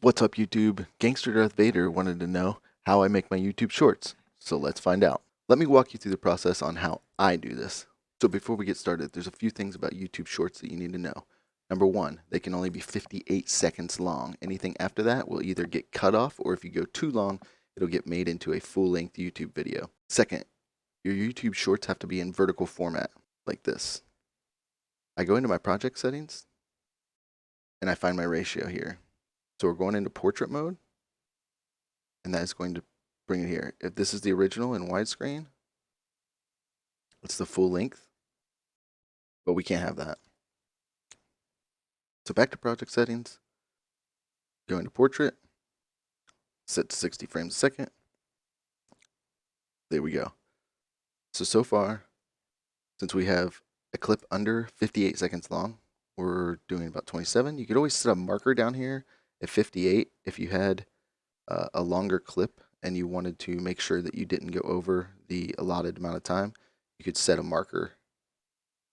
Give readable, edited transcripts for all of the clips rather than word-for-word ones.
What's up, YouTube? Gangster Darth Vader wanted to know how I make my YouTube shorts, so let's find out. Let me walk you through the process on how I do this. So before we get started, there's a few things about YouTube shorts that you need to know. Number one, they can only be 58 seconds long. Anything after that will either get cut off, or if you go too long, it'll get made into a full-length YouTube video. Second, your YouTube shorts have to be in vertical format, like this. I go into my project settings, and I find my ratio here. So we're going into portrait mode, and that is going to bring it here. If this is the original in widescreen, it's the full length, but we can't have that. So back to project settings, go into portrait, set to 60 frames a second. There we go. So far, since we have a clip under 58 seconds long, we're doing about 27. You could always set a marker down here at 58 if you had a longer clip and you wanted to make sure that you didn't go over the allotted amount of time. You could set a marker.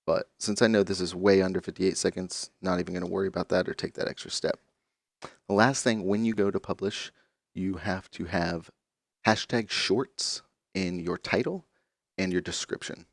But since I know this is way under 58 seconds, not even going to worry about that or take that extra step. The last thing, when you go to publish, you have to have hashtag shorts in your title and your description.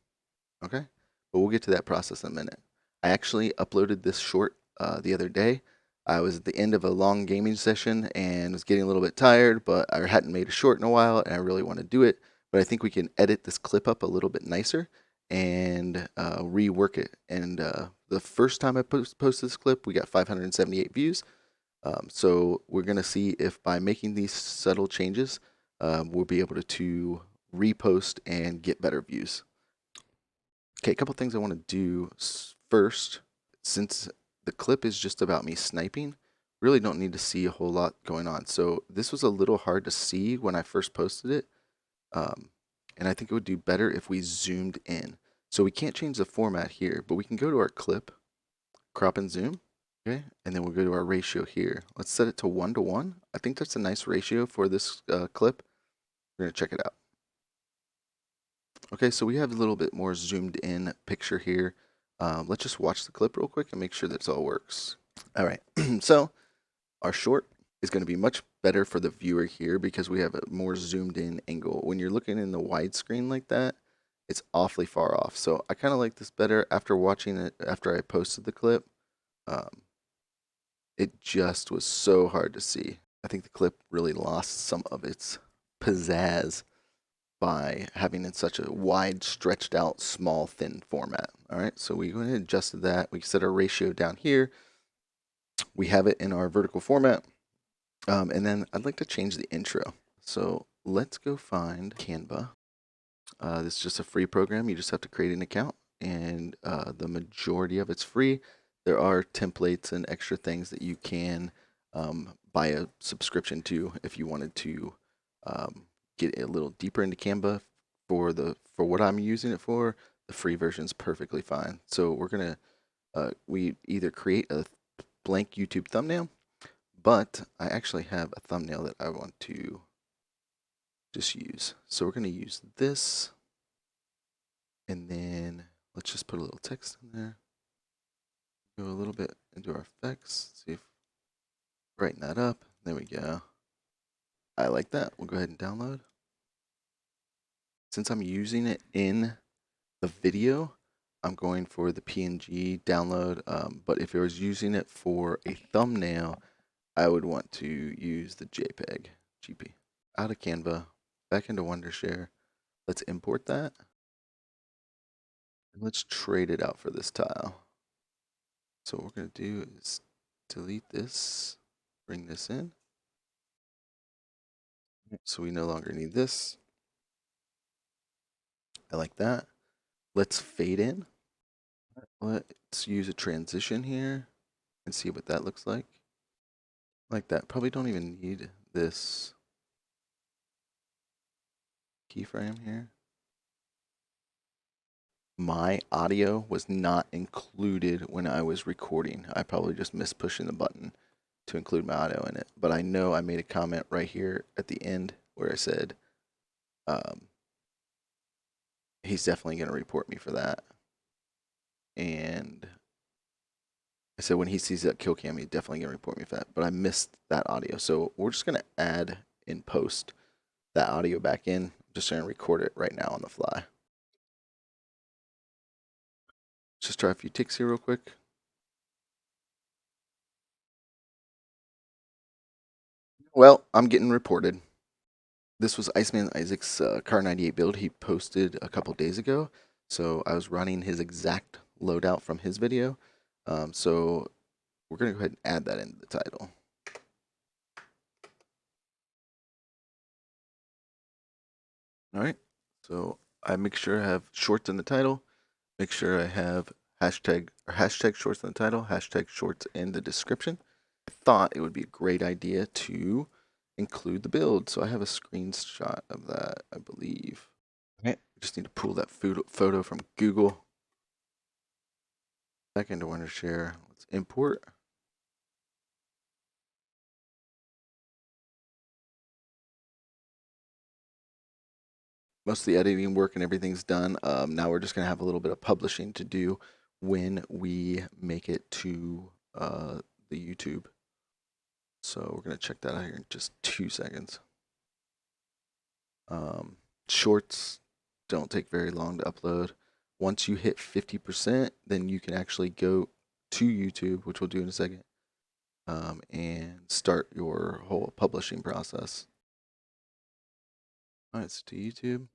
Okay? But we'll get to that process in a minute. I actually uploaded this short the other day. I was at the end of a long gaming session and was getting a little bit tired, but I hadn't made a short in a while and I really want to do it. But I think we can edit this clip up a little bit nicer and rework it. And the first time I posted this clip, we got 578 views. So we're going to see if by making these subtle changes, we'll be able to repost and get better views. Okay, a couple things I want to do first. Since the clip is just about me sniping, really don't need to see a whole lot going on. So this was a little hard to see when I first posted it. And I think it would do better if we zoomed in. So we can't change the format here, but we can go to our clip, crop and zoom, okay? And then we'll go to our ratio here. Let's set it to 1:1. I think that's a nice ratio for this clip. We're gonna check it out. Okay, so we have a little bit more zoomed in picture here. Let's just watch the clip real quick and make sure that all works. All right, so our short is going to be much better for the viewer here because we have a more zoomed in angle. When you're looking in the widescreen like that, it's awfully far off. So I kind of like this better after watching it, after I posted the clip. It just was so hard to see. I think the clip really lost some of its pizzazz by having in such a wide, stretched out, small, thin format. All right, so we went and adjusted that. We set our ratio down here. We have it in our vertical format. And then I'd like to change the intro. So let's go find Canva. This is just a free program. You just have to create an account, and the majority of it's free. There are templates and extra things that you can buy a subscription to if you wanted to get a little deeper into Canva. For what I'm using it for, the free version is perfectly fine. So we're gonna we either create a blank YouTube thumbnail, but I actually have a thumbnail that I want to just use. So we're gonna use this, and then let's just put a little text in there. Go a little bit into our effects. See if brighten that up. There we go. I like that. We'll go ahead and download. Since I'm using it in the video, I'm going for the PNG download. But if I was using it for a thumbnail, I would want to use the JPEG, GP. Out of Canva, back into Wondershare. Let's import that. And let's trade it out for this tile. So what we're going to do is delete this, bring this in. So we no longer need this. I like that. Let's fade in. Let's use a transition here and see what that looks like. Like that. Probably don't even need this keyframe here. My audio was not included when I was recording. I probably just missed pushing the button to include my audio in it. But I know I made a comment right here at the end where I said, he's definitely going to report me for that. And I said when he sees that kill cam, he's definitely gonna report me for that. But I missed that audio, so we're just gonna add in post that audio back in. I'm just gonna record it right now on the fly. Just try a few ticks here real quick. Well, I'm getting reported. This was Iceman Isaac's Car 98 build he posted a couple days ago. So I was running his exact loadout from his video. So we're going to go ahead and add that into the title. All right. So I make sure I have shorts in the title. Make sure I have hashtag shorts in the title, hashtag shorts in the description. I thought it would be a great idea to include the build. So I have a screenshot of that, I believe. Okay, just need to pull that photo from Google. Back into Wondershare. Let's import. Most of the editing work and everything's done. Now we're just going to have a little bit of publishing to do when we make it to the YouTube. So we're going to check that out here in just 2 seconds. Shorts don't take very long to upload. Once you hit 50%, then you can actually go to YouTube, which we'll do in a second, and start your whole publishing process. All right, so to YouTube.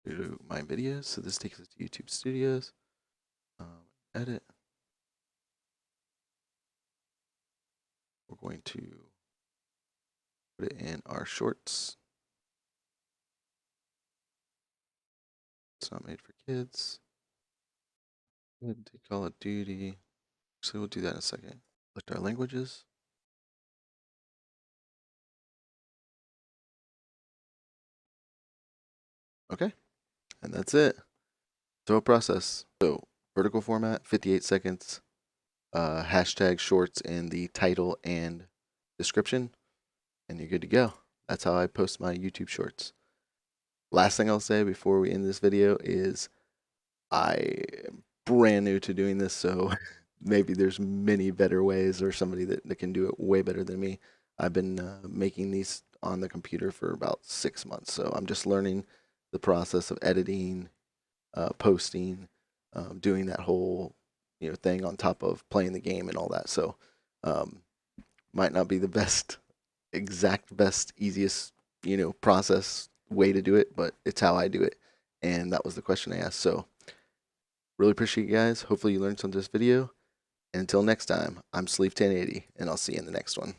Go to my videos. So this takes us to YouTube Studios. Edit. We're going to put it in our shorts. It's not made for kids. Call of Duty. So we'll do that in a second. Select our languages. Okay, and that's it. So process. So vertical format, 58 seconds. Hashtag shorts in the title and description, and you're good to go. That's how I post my YouTube shorts. Last thing I'll say before we end this video is I am brand new to doing this, so maybe there's many better ways or somebody that can do it way better than me. I've been making these on the computer for about 6 months, so I'm just learning the process of editing, posting, doing that whole thing on top of playing the game and all that. So might not be the best, easiest process way to do it, but it's how I do it. And that was the question I asked. So really appreciate you guys. Hopefully you learned something from this video. And until next time, I'm Sleeve 1080, and I'll see you in the next one.